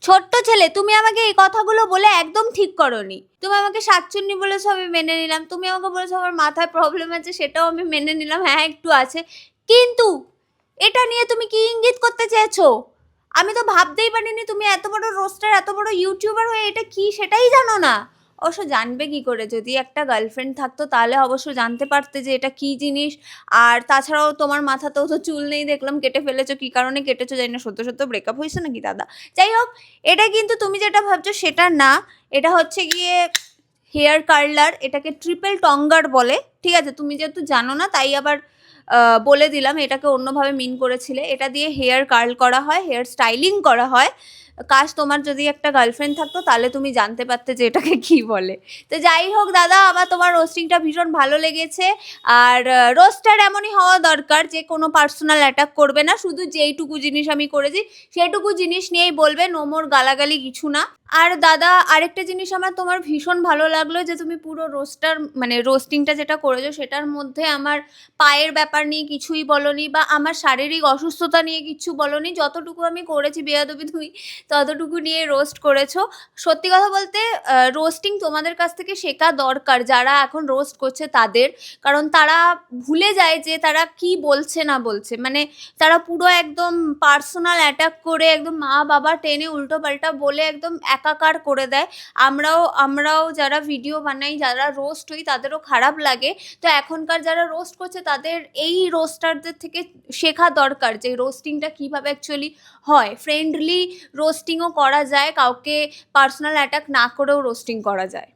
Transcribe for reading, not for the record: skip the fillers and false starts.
ছোট্ট ছেলে, তুমি আমাকে এই কথাগুলো বলে একদম ঠিক করোনি। তুমি আমাকে শাকচুন্নি বলেছো, আমি মেনে নিলাম। তুমি আমাকে বলেছো আমার মাথায় প্রবলেম আছে, সেটাও আমি মেনে নিলাম, হ্যাঁ একটু আছে। কিন্তু এটা নিয়ে তুমি কি ইঙ্গিত করতে চেয়েছো? আমি তো ভাবতেই পারিনি তুমি এত বড় রোস্টার, এত বড় ইউটিউবার হয়ে এটা কি সেটাই জানো না। অবশ্য জানবে কি করে, যদি একটা গার্লফ্রেন্ড থাকতো তাহলে অবশ্য জানতে পারতে যে এটা কি জিনিস। আর তাছাড়াও তোমার মাথাতেও তো চুল নেই দেখলাম, কেটে ফেলেছো, কি কারণে কেটেছো জানি না, সত্য সত্য ব্রেকআপ হয়েছে নাকি দাদা? যাই হোক, এটা কিন্তু তুমি যেটা ভাবছো সেটা না। এটা হচ্ছে গিয়ে হেয়ার কার্লার, এটাকে ট্রিপল টঙ্গার বলে। ঠিক আছে, তুমি যেহেতু জানো না তাই আবার বলে দিলাম, এটাকে অন্যভাবে মিন করেছিলে। এটা দিয়ে হেয়ার কার্ল করা হয়, হেয়ার স্টাইলিং করা হয়। কাশ তোমার যদি একটা গার্লফ্রেন্ড থাকতো তাহলে তুমি জানতে পারতে যে এটাকে কি বলে। তো যাই হোক দাদা, আমার তোমার রোস্টিংটা ভীষণ ভালো লেগেছে। আর রোস্টার এমনই হওয়া দরকার যে কোনো পার্সোনাল অ্যাটাক করবে না, শুধু যেইটুকু জিনিস আমি করেছি সেটুকু জিনিস নিয়েই বলবে, নো মোর গালাগালি কিছু না। আর দাদা আরেকটা জিনিস আমার তোমার ভীষণ ভালো লাগলো যে তুমি পুরো রোস্টার মানে রোস্টিংটা যেটা করেছো সেটার মধ্যে আমার পায়ের ব্যাপার নিয়ে কিছুই বলনি, বা আমার শারীরিক অসুস্থতা নিয়ে কিছু বলনি। যতটুকু আমি করেছি বেয়াদবি তুমি ততটুকু নিয়ে রোস্ট করেছো। সত্যি কথা বলতে রোস্টিং তোমাদের কাছ থেকে শেখা দরকার, যারা এখন রোস্ট করছে তাদের। কারণ তারা ভুলে যায় যে তারা কি বলছে না বলছে, মানে তারা পুরো একদম পার্সোনাল অ্যাটাক করে একদম মা বাবা টেনে উল্টো পাল্টা বলে একদম একাকার করে দেয়। আমরাও যারা ভিডিও বানাই, যারা রোস্ট হই, তাদেরও খারাপ লাগে। তো এখনকার যারা রোস্ট করছে তাদের এই রোস্টারদের থেকে শেখা দরকার যে রোস্টিংটা কীভাবে অ্যাকচুয়ালি হয়। ফ্রেন্ডলি রোস্টিংও করা যায়, কাউকে পার্সোনাল অ্যাটাক না করেও রোস্টিং করা যায়।